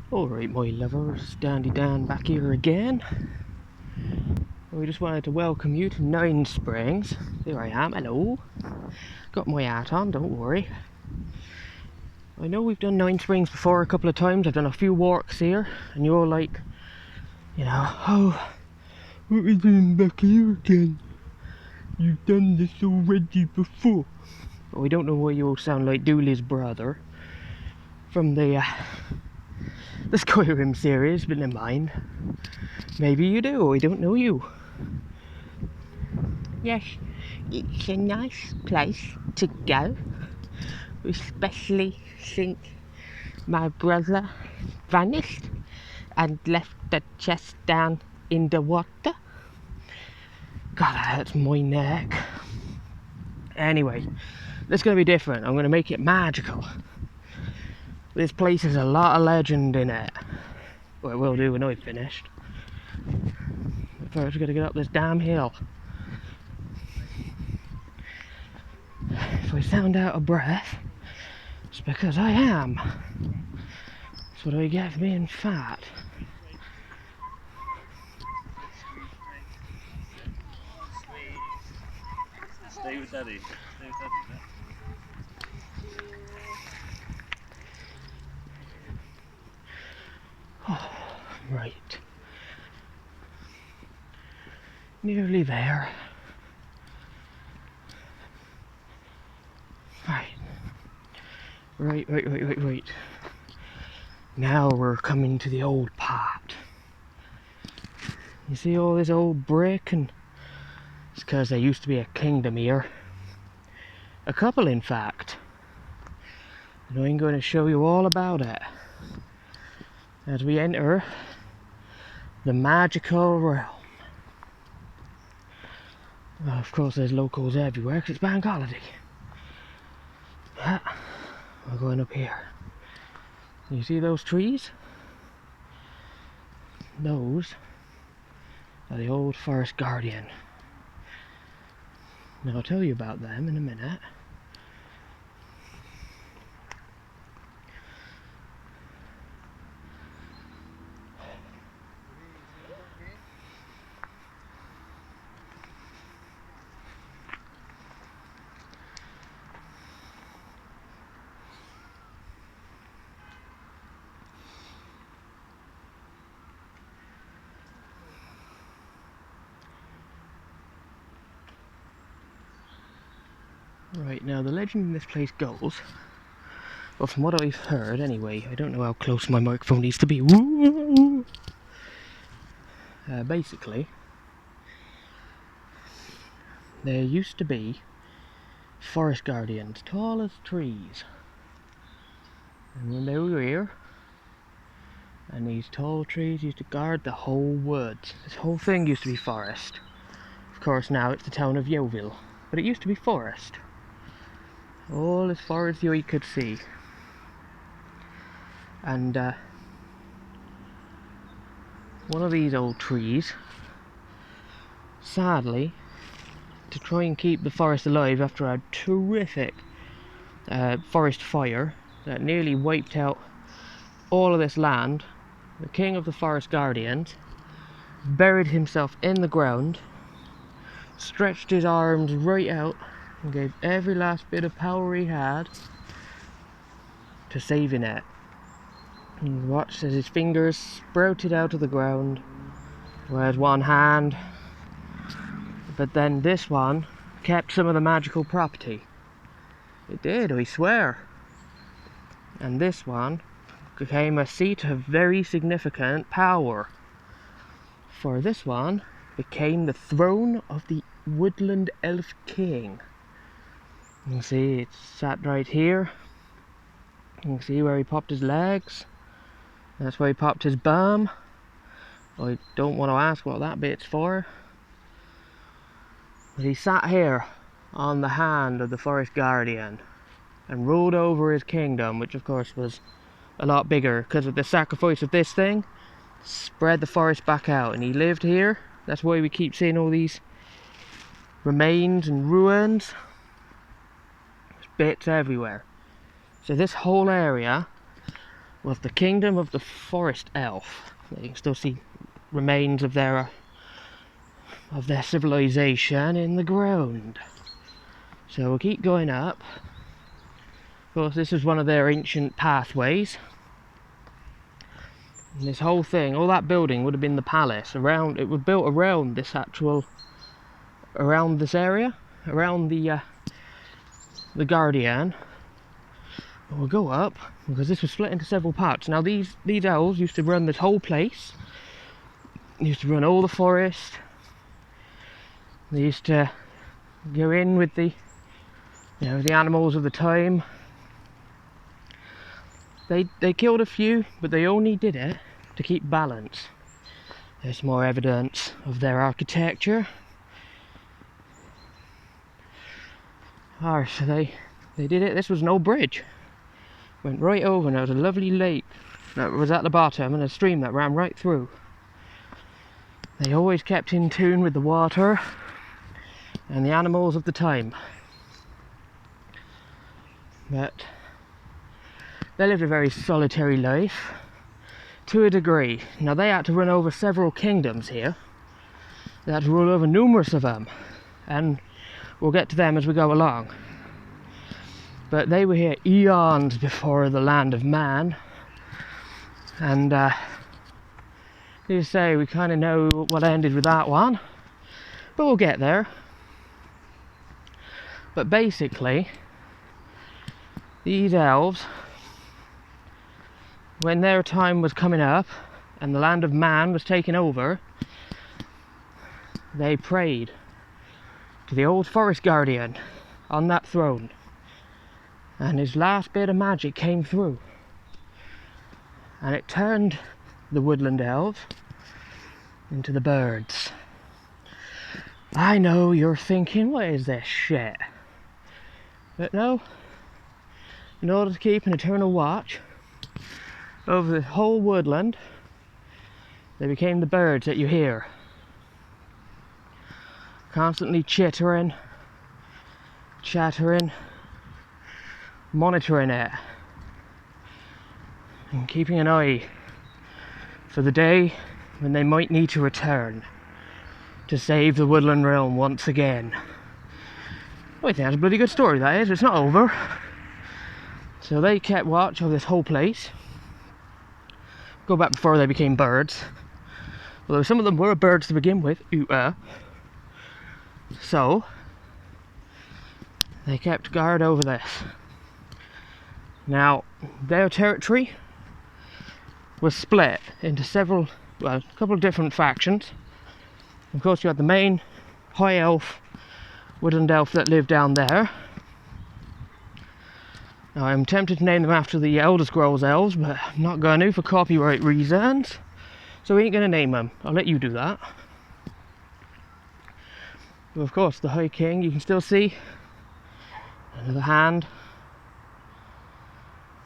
Alright my lovers, Dandy Dan back here again. We just wanted to welcome you to Ninesprings. There I am, hello. Got my hat on, don't worry. I know we've done Ninesprings before a couple of times. I've done a few walks here, and you're all like, you know, oh, what are we doing back here again? You've done this already before. But we don't know why you all sound like Dooley's brother from the Skyrim series, but never mind. Maybe you do, I don't know you. Yes, it's a nice place to go, especially since my brother vanished and left the chest down in the water. God, that hurts my neck. Anyway, this is going to be different. I'm going to make it magical. This place has a lot of legend in it. Well, it will do when I've finished. But first we've got to get up this damn hill. If I sound out of breath, it's because I am. That's what I get for being fat. Stay with Daddy. Stay with Daddy. Oh, right. Nearly there. Right. Now we're coming to the old part. You see all this old brick, and it's because there used to be a kingdom here. A couple, in fact. And I'm going to show you all about it as we enter the magical realm. Well, of course there's locals everywhere because it's bank holiday. But we're going up here. You see those trees? Those are the old forest guardian. Now I'll tell you about them in a minute. Right, now the legend in this place goes, well, from what I've heard anyway, I don't know how close my microphone needs to be. Basically, there used to be forest guardians, tall as trees. And when they were here, and these tall trees used to guard the whole woods. This whole thing used to be forest. Of course now it's the town of Yeovil, but it used to be forest. All as far as the eye could see. And one of these old trees, sadly, to try and keep the forest alive after a terrific forest fire that nearly wiped out all of this land, the king of the forest guardians buried himself in the ground, stretched his arms right out, and gave every last bit of power he had to saving it. And watched as his fingers sprouted out of the ground. Whereas one hand, but then this one kept some of the magical property. It did, I swear. And this one became a seat of very significant power. For this one became the throne of the woodland elf king. You can see it's sat right here. You can see where he popped his legs. That's where he popped his bum. I don't want to ask what that bit's for. But he sat here on the hand of the forest guardian and ruled over his kingdom, which of course was a lot bigger because of the sacrifice of this thing. Spread the forest back out, and he lived here. That's why we keep seeing all these remains and ruins. There's bits everywhere. So this whole area was the kingdom of the forest elf. You can still see remains of their civilization in the ground. So we'll keep going up. Of course, this is one of their ancient pathways. And this whole thing, all that building would have been the palace. It was built around this around this area, around the Guardian. But we'll go up because this was split into several parts. Now these elves used to run this whole place. They used to run all the forest. They used to go in with the animals of the time. They killed a few, but they only did it to keep balance. There's more evidence of their architecture. Alright, so they did it. This was an old bridge. Went right over, and there was a lovely lake that was at the bottom and a stream that ran right through. They always kept in tune with the water and the animals of the time. But they lived a very solitary life, to a degree. Now they had to run over several kingdoms here. They had to rule over numerous of them, and we'll get to them as we go along. But they were here eons before the land of man, and you say we kind of know what ended with that one, but we'll get there. But basically, these elves, when their time was coming up and the land of man was taken over, they prayed to the old forest guardian on that throne, and his last bit of magic came through, and it turned the woodland elves into the birds. I know you're thinking, what is this shit? But no, in order to keep an eternal watch over the whole woodland, they became the birds that you hear, constantly chattering, monitoring it, and keeping an eye for the day when they might need to return to save the woodland realm once again. I think that's a bloody good story, that is. It's not over. So they kept watch of this whole place. Go back before they became birds. Although some of them were birds to begin with. So they kept guard over this. Now, their territory was split into a couple of different factions. Of course, you had the main high elf, woodland elf that lived down there. Now, I'm tempted to name them after the Elder Scrolls elves, but I'm not going to for copyright reasons. So we ain't going to name them. I'll let you do that. But of course, the High King, you can still see another hand.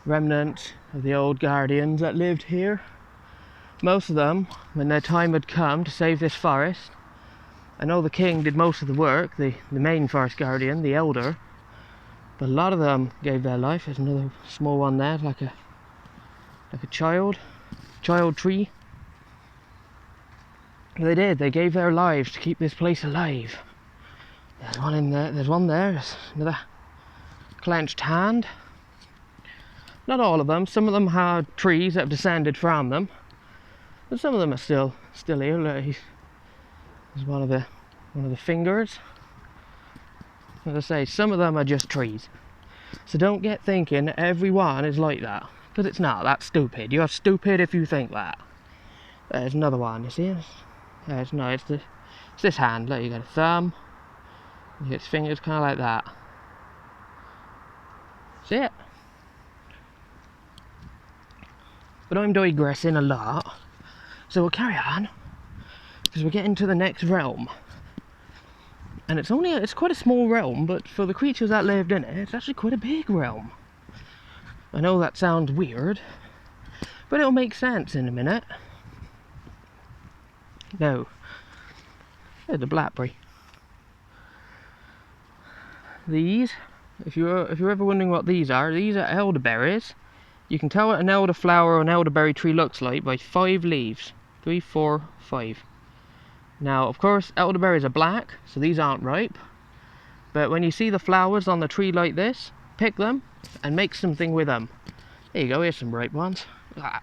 Remnants of the old guardians that lived here. Most of them, when their time had come to save this forest, I know the king did most of the work, the main forest guardian, the elder, but a lot of them gave their life. There's another small one there, like a child tree. They gave their lives to keep this place alive. There's one in there, there's another clenched hand. Not all of them, some of them had trees that have descended from them, but some of them are still here. Look, there's one of the fingers. As I say, some of them are just trees. So don't get thinking everyone is like that, because it's not. That's stupid. You're stupid if you think that. There's another one, you see? It's this hand. Look, you got a thumb, you get its fingers kind of like that. See it? But I'm digressing a lot, so we'll carry on, because we're getting to the next realm. And it's quite a small realm, but for the creatures that lived in it, it's actually quite a big realm. I know that sounds weird, but it'll make sense in a minute. No. There's the blackberry. These, if you're ever wondering what these are elderberries. You can tell what an elderflower or an elderberry tree looks like by 5 leaves. 3, 4, 5. Now, of course, elderberries are black, so these aren't ripe. But when you see the flowers on the tree like this, pick them and make something with them. There you go, here's some ripe ones. Ah.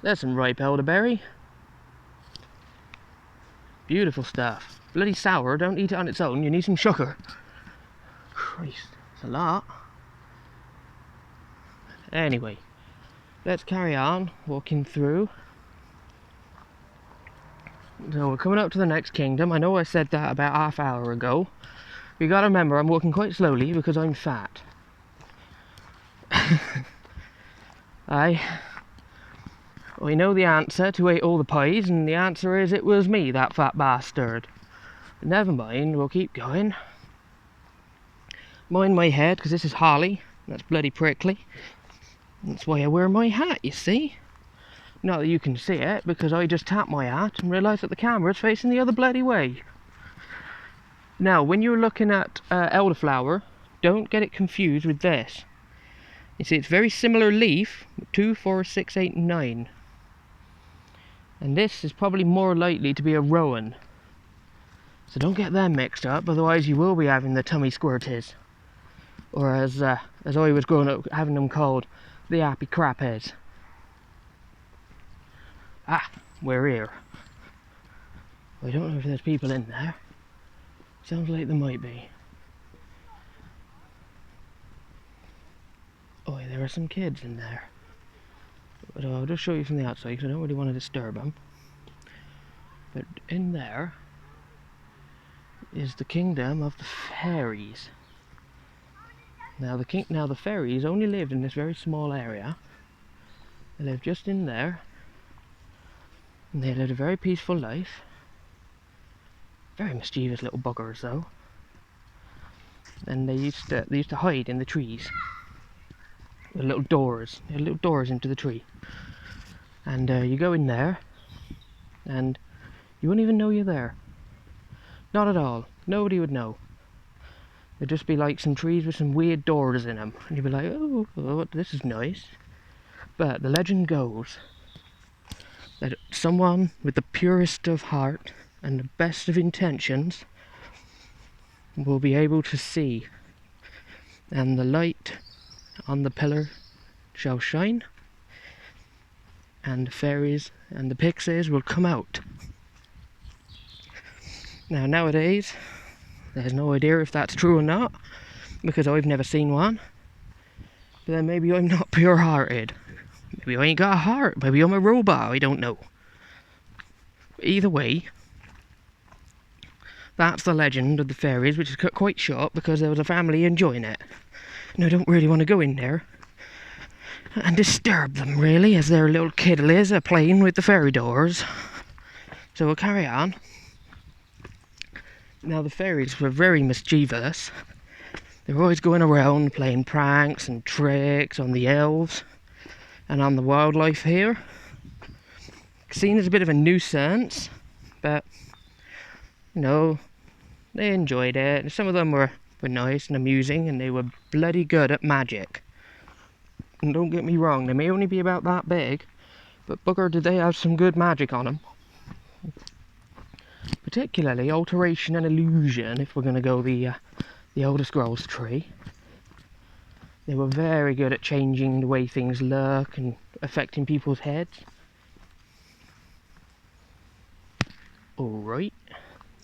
There's some ripe elderberry. Beautiful stuff. Bloody sour, don't eat it on its own, you need some sugar. Christ, it's a lot. Anyway, let's carry on walking through. So we're coming up to the next kingdom. I know I said that about half hour ago. You gotta remember, I'm walking quite slowly because I'm fat. We know the answer to eat all the pies, and the answer is it was me, that fat bastard. Never mind, we'll keep going. Mind my head, because this is Harley. That's bloody prickly. That's why I wear my hat, you see. Not that you can see it, because I just tapped my hat and realised that the camera's facing the other bloody way. Now, when you're looking at elderflower, don't get it confused with this. You see, it's very similar leaf, 2, 4, 6, 8, and 9. And this is probably more likely to be a rowan. So don't get them mixed up, otherwise you will be having the tummy squirties. Or as I was growing up having them called, the happy crapheads. Ah, we're here. I don't know if there's people in there. Sounds like there might be. Oh, there are some kids in there. But I'll just show you from the outside because I don't really want to disturb them. But in there is the kingdom of the fairies. Now the fairies only lived in this very small area. They lived just in there, and they lived a very peaceful life. Very mischievous little buggers, though. And they used to hide in the trees with little doors. They had little doors into the tree, and you go in there, and you wouldn't even know you're there. Not at all. Nobody would know. There'd just be like some trees with some weird doors in them, and you'd be like, oh, this is nice. But the legend goes that someone with the purest of heart and the best of intentions will be able to see, and the light on the pillar shall shine, and the fairies and the pixies will come out. Now nowadays, there's no idea if that's true or not, because I've never seen one. But then maybe I'm not pure-hearted. Maybe I ain't got a heart. Maybe I'm a robot. I don't know. Either way, that's the legend of the fairies, which is cut quite short because there was a family enjoying it. And I don't really want to go in there and disturb them, really, as their little kiddlies are playing with the fairy doors. So we'll carry on. Now, the fairies were very mischievous. They were always going around playing pranks and tricks on the elves and on the wildlife here. Seen as a bit of a nuisance, but, you know, they enjoyed it. Some of them were nice and amusing, and they were bloody good at magic. And don't get me wrong, they may only be about that big, but bugger did they have some good magic on them. Particularly alteration and illusion, if we're going to go the Elder Scrolls tree. They were very good at changing the way things look and affecting people's heads. Alright,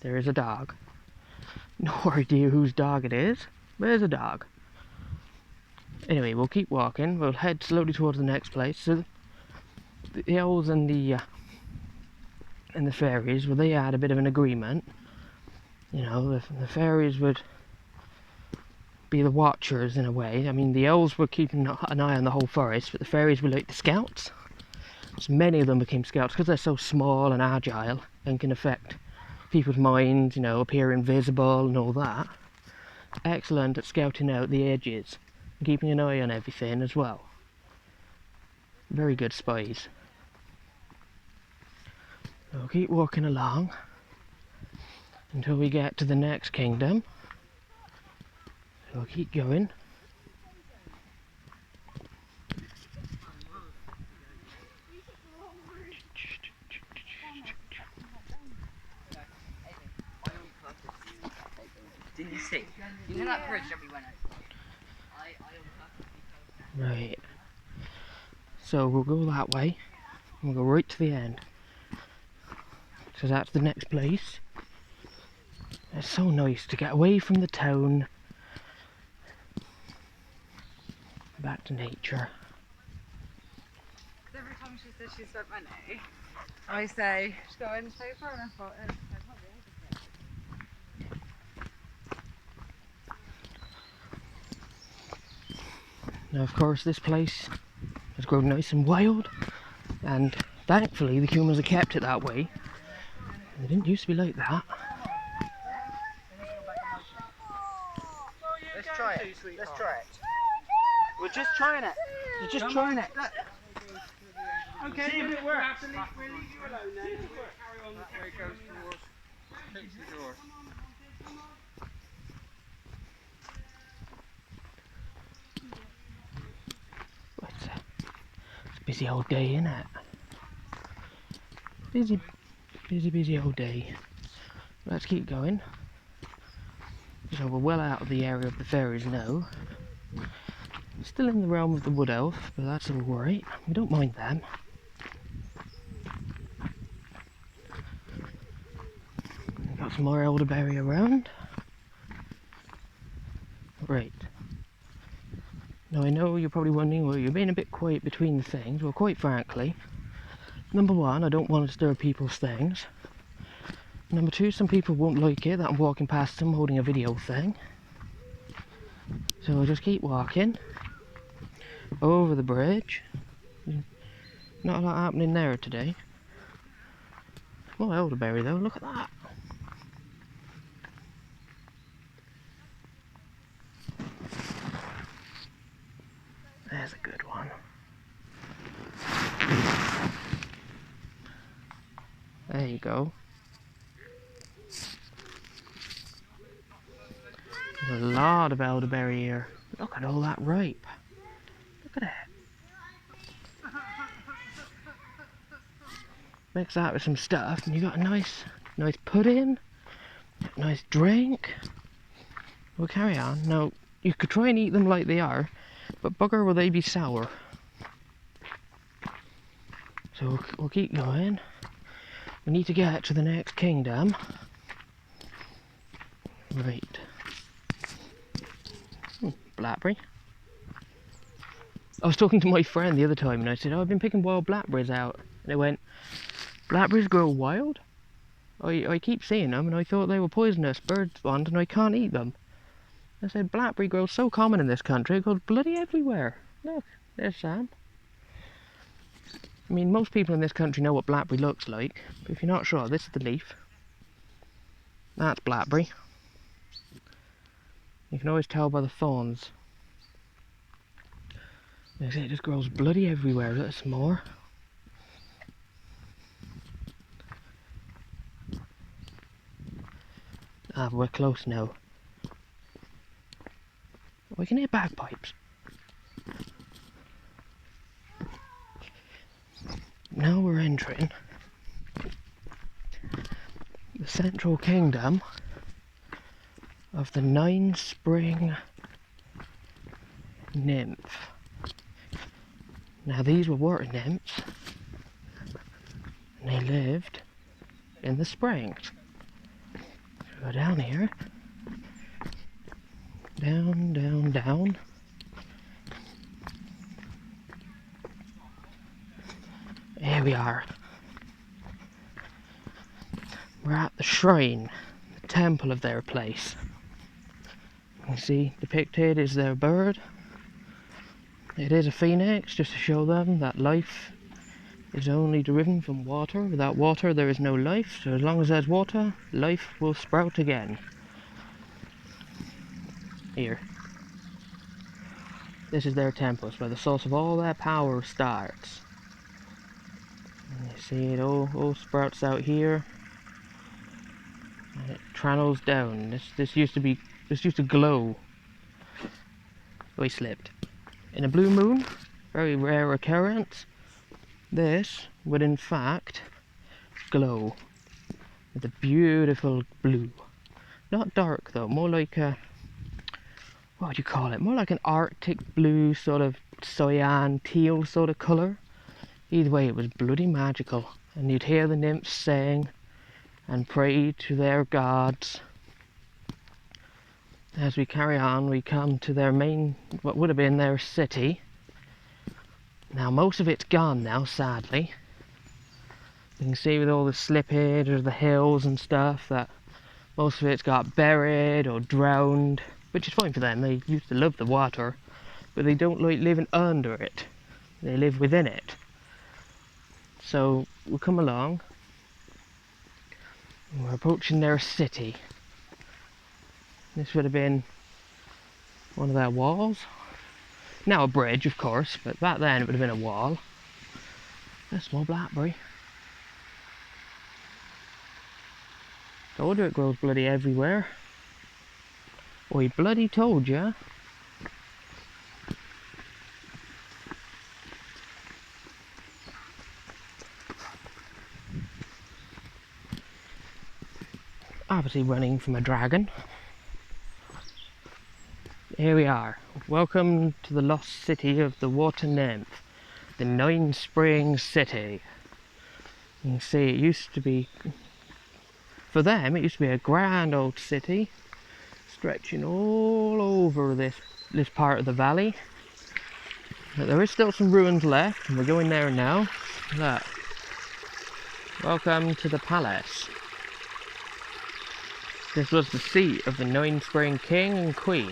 there is a dog. No idea whose dog it is, but there's a dog. Anyway, we'll keep walking. We'll head slowly towards the next place. So the elves and the fairies, well, they had a bit of an agreement. You know, the fairies would be the watchers in a way. I mean, the elves were keeping an eye on the whole forest, but the fairies were like the scouts. So many of them became scouts because they're so small and agile and can affect people's minds, you know, appear invisible and all that. Excellent at scouting out the edges and keeping an eye on everything as well. Very good spies. We'll keep walking along until we get to the next kingdom. We'll keep going. see. You know that bridge that we went over? Right. So we'll go that way. And we'll go right to the end. So that's the next place. It's so nice to get away from the town. Back to nature. Every time she says she spent money, I say, just go in the paper, and I thought, Now of course this place has grown nice and wild, and thankfully the humans have kept it that way. It didn't used to be like that. let's try it. Let's try it. We're just trying it. You're just trying it. Okay, see if it works. We'll leave you alone then. Carry on. That way goes towards the door. It's a busy old day, isn't it? Busy old day. Let's keep going. So we're well out of the area of the fairies now. Still in the realm of the wood elf, but that's alright. We don't mind them. We've got some more elderberry around. Right. Now I know you're probably wondering, well, you're being a bit quiet between the things. Well, quite frankly, number one, I don't want to disturb people's things. Number two, some people won't like it that I'm walking past them holding a video thing. So I'll just keep walking over the bridge. Not a lot happening there today. More elderberry though, look at that. There's a good one. There you go. There's a lot of elderberry here. Look at all that ripe. Look at it. Mix that with some stuff and you got a nice pudding, nice drink. We'll carry on. Now, you could try and eat them like they are, but bugger will they be sour. So we'll keep going. We need to get to the next kingdom. Right. Blackberry. I was talking to my friend the other time and I said, oh, I've been picking wild blackberries out. And they went, blackberries grow wild? I keep seeing them and I thought they were poisonous birds ones and I can't eat them. I said, blackberry grows so common in this country, it goes bloody everywhere. Look, there's Sam. I mean, most people in this country know what blackberry looks like, but if you're not sure, this is the leaf. That's blackberry. You can always tell by the thorns. Like I say, it just grows bloody everywhere. Look, some more. Ah, we're close now. We can hear bagpipes. Now we're entering the central kingdom of the Ninespring nymph. Now these were water nymphs and they lived in the springs. So go down here, down, down, down. Here we are. We're at the shrine, the temple of their place. You see, depicted is their bird. It is a phoenix, just to show them that life is only driven from water. Without water there is no life, so as long as there's water, life will sprout again. Here. This is their temple, it's where the source of all their power starts. And you see it all sprouts out here. And it channels down. This used to glow. Oh, he slipped. In a blue moon, very rare occurrence, this would in fact glow with a beautiful blue. Not dark though, more like a what would you call it? More like an Arctic blue, sort of cyan, teal sort of colour. Either way, it was bloody magical. And you'd hear the nymphs sing and pray to their gods. As we carry on, we come to their main, what would have been their city. Now, most of it's gone now, sadly. You can see with all the slippage of the hills and stuff that most of it's got buried or drowned, which is fine for them. They used to love the water, but they don't like living under it. They live within it. So we'll come along. We're approaching their city. This would have been one of their walls. Now a bridge, of course, but back then it would have been a wall. A small blackberry. Told you it grows bloody everywhere. We bloody told you. Obviously running from a dragon. Here we are. Welcome to the lost city of the water nymph, the Ninesprings city. You can see it used to be, for them, it used to be a grand old city, stretching all over this part of the valley. But there is still some ruins left, and we're going there now. Look. Welcome to the palace. This was the seat of the Ninespring King and Queen.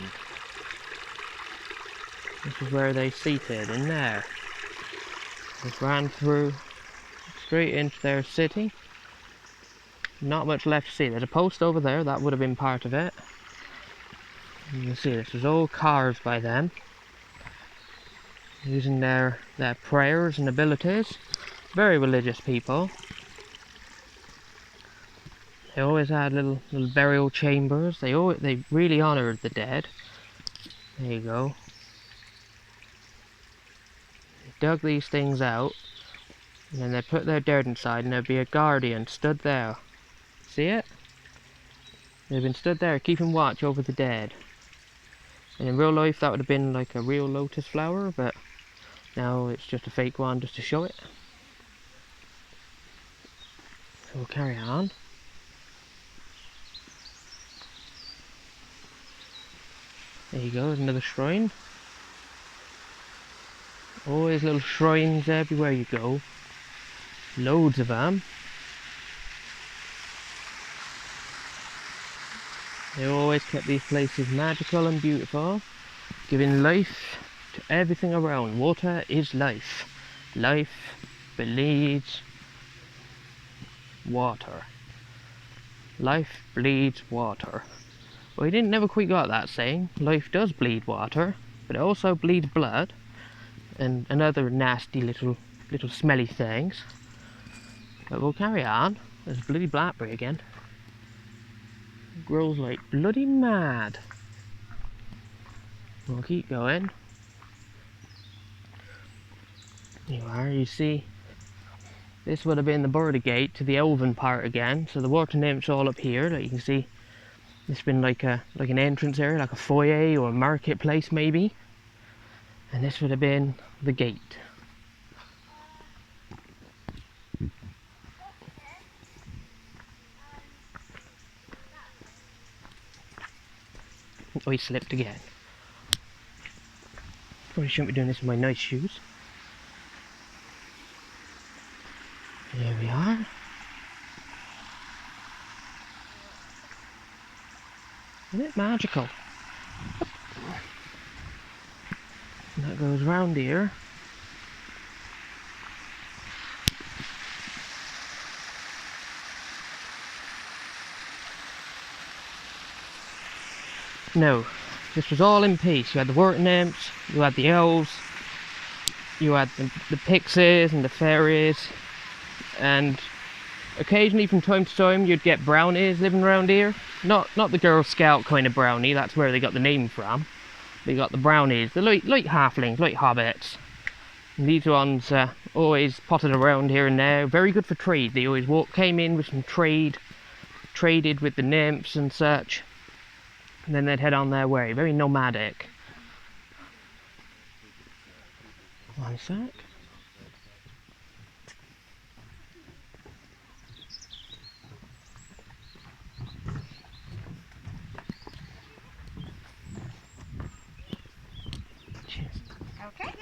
This is where they seated, in there. Just ran through, straight into their city. Not much left to see. There's a post over there, that would have been part of it. You can see this was all carved by them, using their prayers and abilities. Very religious people. They always had little burial chambers. They really honoured the dead. There you go. They dug these things out, and then they put their dirt inside, and there'd be a guardian stood there. See it? They've been stood there keeping watch over the dead. And in real life that would have been like a real lotus flower, but now it's just a fake one just to show it. So we'll carry on. There you go, there's another shrine. Always little shrines everywhere you go. Loads of them. They always kept these places magical and beautiful, giving life to everything around. Water is life. Life bleeds water. Life bleeds water. Well, he never quite got that saying. Life does bleed water, but it also bleeds blood and other nasty little smelly things. But we'll carry on. There's bloody blackberry again. It grows like bloody mad. We'll keep going. Here you are, you see. This would have been the border gate to the elven part again. So the water nymphs all up here, that you can see. It's been like an entrance area, like a foyer or a marketplace maybe. And this would have been the gate. Oh, he slipped again. Probably shouldn't be doing this with my nice shoes. Here we are. Isn't it magical? And that goes round here. No, this was all in peace. You had the water nymphs, you had the elves, you had the pixies and the fairies, and occasionally from time to time you'd get brownies living around here. Not the Girl Scout kind of brownie, that's where they got the name from. They got the brownies, the light halflings, light hobbits. And these ones always potted around here and there, very good for trade. They always came in with some trade, traded with the nymphs and such. and then they'd head on their way. Very nomadic. One sec. Okay.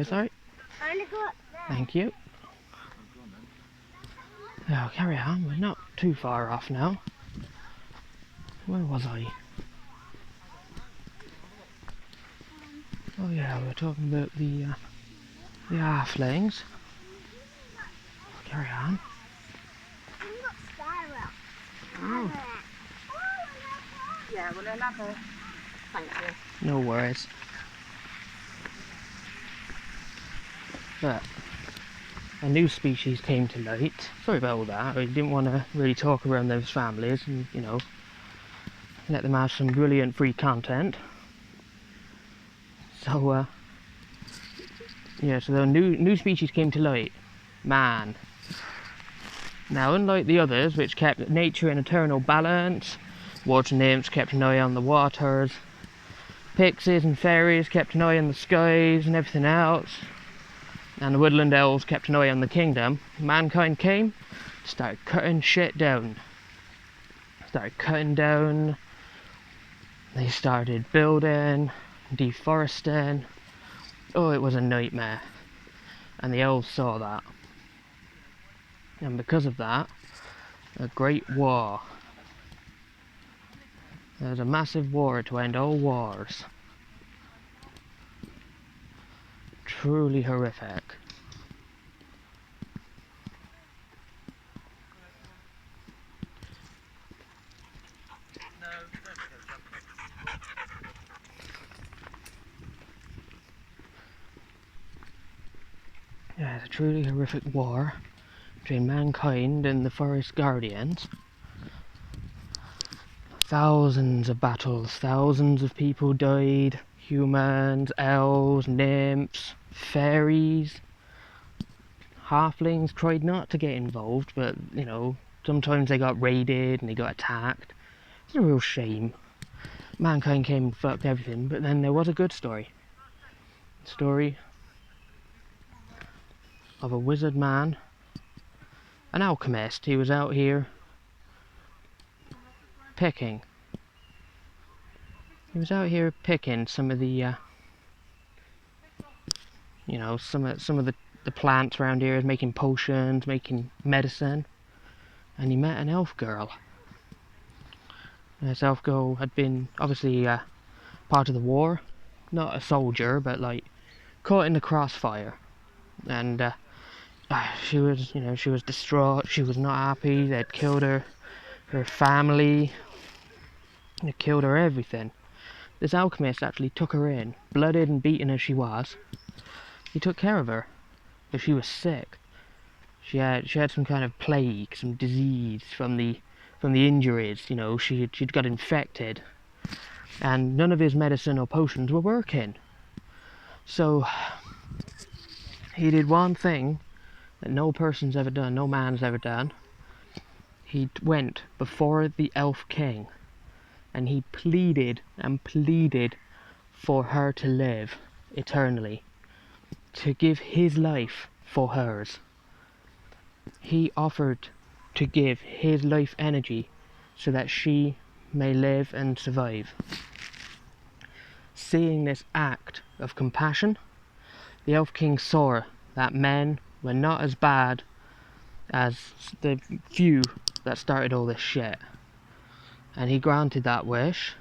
Sorry. Thank you. Now carry on, we're not too far off now. Where was I? Oh yeah, we were talking about the halflings. Carry on. Oh. Yeah, well, another. Thank you. No worries. But a new species came to light. Sorry about all that. I didn't want to really talk around those families and, you know, let them have some brilliant free content. So, yeah, so the new species came to light. Man. Now, unlike the others, which kept nature in eternal balance, water nymphs kept an eye on the waters, pixies and fairies kept an eye on the skies and everything else, and the woodland elves kept an eye on the kingdom, mankind came, started cutting shit down. They started building, deforesting. Oh, it was a nightmare. And the elves saw that. And because of that, a great war. There was a massive war to end all wars. Truly horrific. Yeah, it's a truly horrific war between mankind and the forest guardians. Thousands of battles, thousands of people died. Humans, elves, nymphs, fairies. Halflings tried not to get involved, but, you know, sometimes they got raided and they got attacked. It's a real shame. Mankind came and fucked everything, but then there was a good story. The story of a wizard man, an alchemist. He was out here picking. He was out here picking some of the, you know, some of the plants around here, making potions, making medicine, and he met an elf girl. And this elf girl had been obviously part of the war, not a soldier, but like caught in the crossfire, and she was, you know, she was distraught. She was not happy. They'd killed her family. They killed her everything. This alchemist actually took her in, blooded and beaten as she was. He took care of her, but she was sick. She had some kind of plague, some disease from the injuries. You know, she'd got infected, and none of his medicine or potions were working. So he did one thing that no person's ever done, no man's ever done. He went before the elf king, and he pleaded and pleaded for her to live eternally, to give his life for hers. He offered to give his life energy so that she may live and survive. Seeing this act of compassion, the Elf King saw that men were not as bad as the few that started all this shit. And he granted that wish.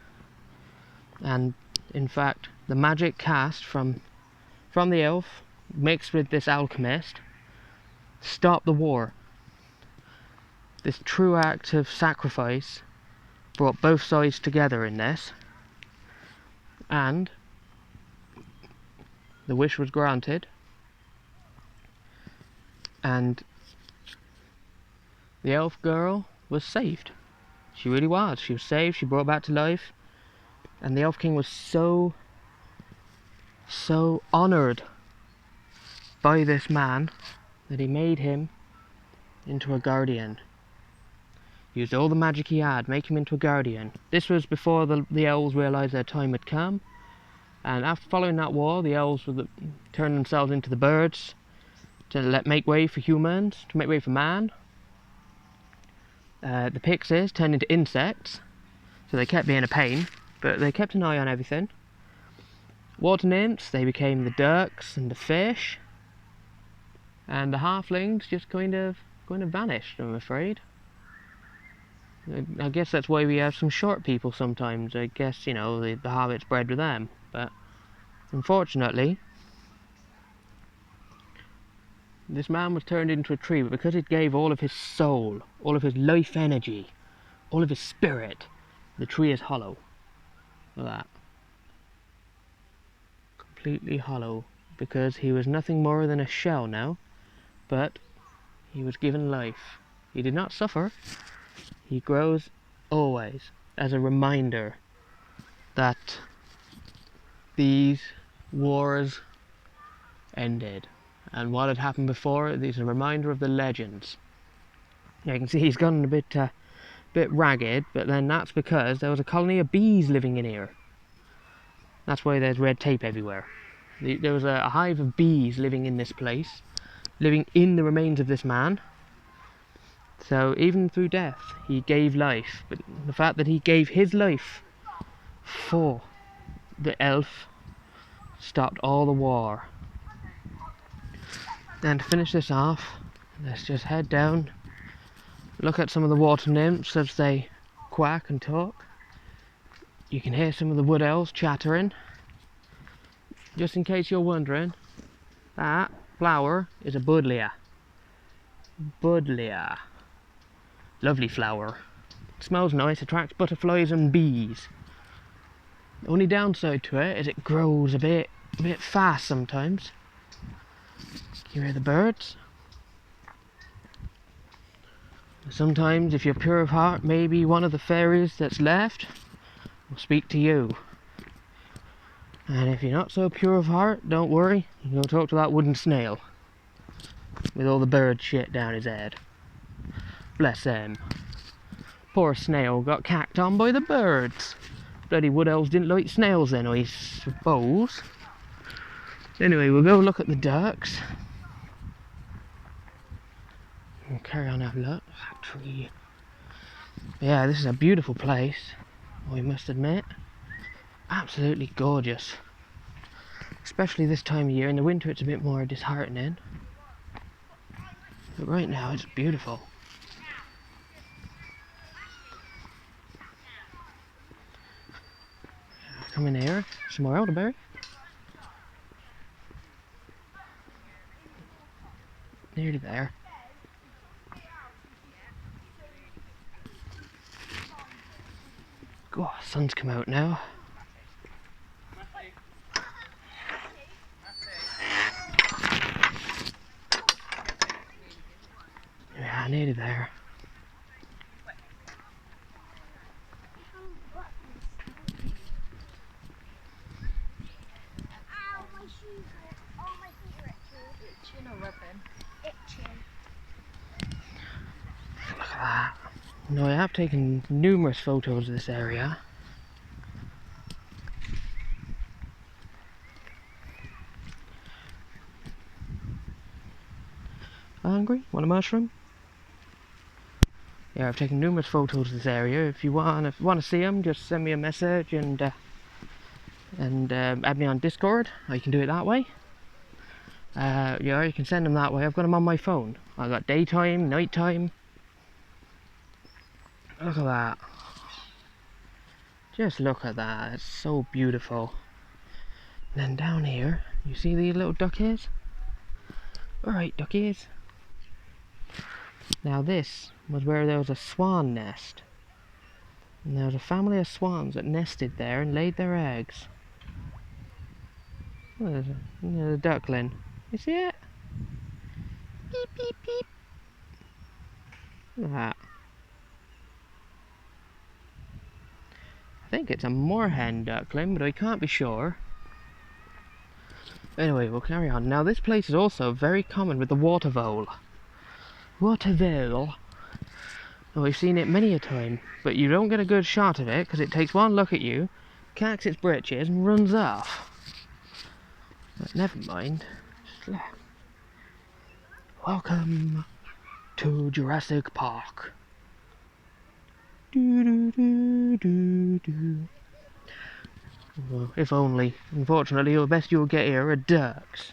And in fact, the magic cast from the elf, mixed with this alchemist, stopped the war. This true act of sacrifice brought both sides together in this, and the wish was granted, and the elf girl was saved. She really was. She was saved, she brought back to life, and the Elf King was so honoured by this man that he made him into a guardian. Used all the magic he had, make him into a guardian. This was before the elves realised their time had come, and after following that war, the elves would turn themselves into the birds to make way for humans, to make way for man. The pixies turned into insects, so they kept being a pain, but they kept an eye on everything. Water nymphs, they became the ducks and the fish, and the halflings just kind of vanished, I'm afraid. I guess that's why we have some short people sometimes. I guess, you know, the hobbits bred with them, but unfortunately this man was turned into a tree, but because it gave all of his soul, all of his life energy, all of his spirit, the tree is hollow. Look at that. Completely hollow, because he was nothing more than a shell now, but he was given life. He did not suffer. He grows always as a reminder that these wars ended, and what had happened before is a reminder of the legends. Yeah, you can see he's gotten a bit ragged, but then that's because there was a colony of bees living in here. That's why there's red tape everywhere. There was a hive of bees living in this place, living in the remains of this man. So even through death, he gave life. But the fact that he gave his life for the elf stopped all the war. And to finish this off, let's just head down, look at some of the water nymphs as they quack and talk. You can hear some of the wood elves chattering. Just in case you're wondering, that flower is a buddleia. Buddleia. Lovely flower. It smells nice, attracts butterflies and bees. The only downside to it is it grows a bit fast sometimes. You hear the birds? Sometimes, if you're pure of heart, maybe one of the fairies that's left will speak to you. And if you're not so pure of heart, don't worry, you can go talk to that wooden snail with all the bird shit down his head. Bless him. Poor snail got cacked on by the birds. Bloody wood elves didn't like snails then, I suppose. Anyway, we'll go look at the ducks. We'll carry on have a look. That tree. Yeah, this is a beautiful place, we must admit. Absolutely gorgeous. Especially this time of year. In the winter it's a bit more disheartening. But right now it's beautiful. Come in here, some more elderberry. Nearly there. God, the sun's come out now. Yeah, nearly there. Look at that. Now, I have taken numerous photos of this area. Hungry? Want a mushroom? Yeah, I've taken numerous photos of this area. If you want to see them, just send me a message and add me on Discord. I can do it that way. Yeah, you can send them that way. I've got them on my phone. I've got daytime, nighttime. Look at that. Just look at that. It's so beautiful. And then down here, you see these little duckies? Alright, duckies. Now this was where there was a swan nest. And there's a family of swans that nested there and laid their eggs. Oh, there's a duckling. You see it? Beep, beep, beep. Look at that. I think it's a moorhen duckling, but I can't be sure. Anyway, we'll carry on. Now, this place is also very common with the water vole. Water vole. Oh, we've seen it many a time, but you don't get a good shot of it because it takes one look at you, cacks its britches, and runs off. But never mind. Welcome to Jurassic Park. Do do do do do. Well, if only. Unfortunately, the best you'll get here are ducks.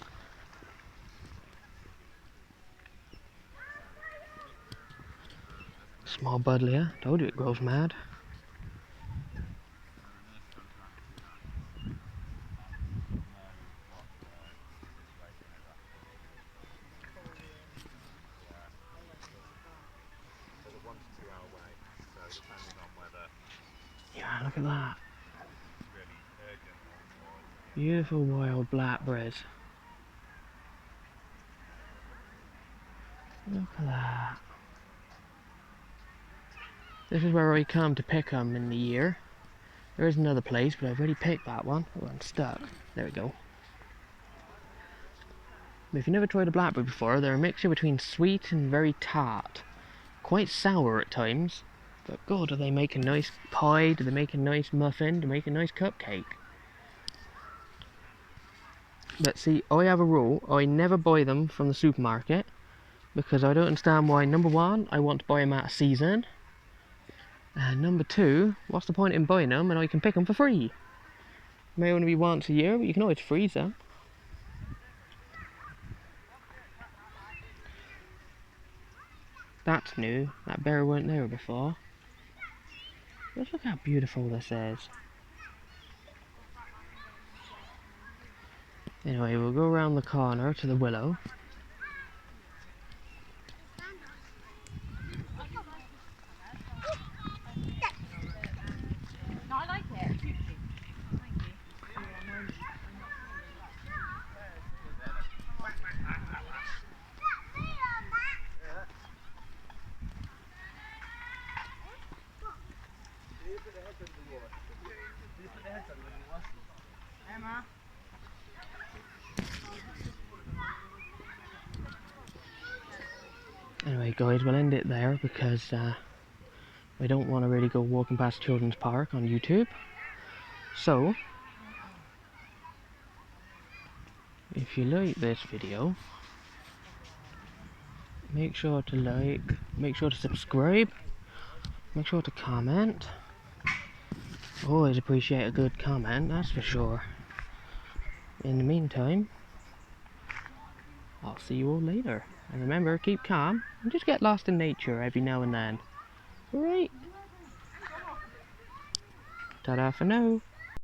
Small buddleia. Told you it grows mad. Yeah, look at that. Beautiful wild blackberries. Look at that. This is where I come to pick them in the year. There is another place, but I've already picked that one. Oh, I'm stuck. There we go. If you've never tried a blackberry before, they're a mixture between sweet and very tart. Quite sour at times, but God, do they make a nice pie, do they make a nice muffin, do they make a nice cupcake. But see, I have a rule, I never buy them from the supermarket, because I don't understand why, number one, I want to buy them out of season, and number two, what's the point in buying them and I can pick them for free? May only be once a year, but you can always freeze them. That's new, that bear weren't there before. Just look how beautiful this is. Anyway, we'll go around the corner to the willow. No, I like it. Emma. Anyway guys, we'll end it there because I don't want to really go walking past Children's Park on YouTube. So, if you like this video, make sure to like, make sure to subscribe, make sure to comment. Always appreciate a good comment, that's for sure. In the meantime, I'll see you all later. And remember, keep calm and just get lost in nature every now and then. Alright? Ta-da for now.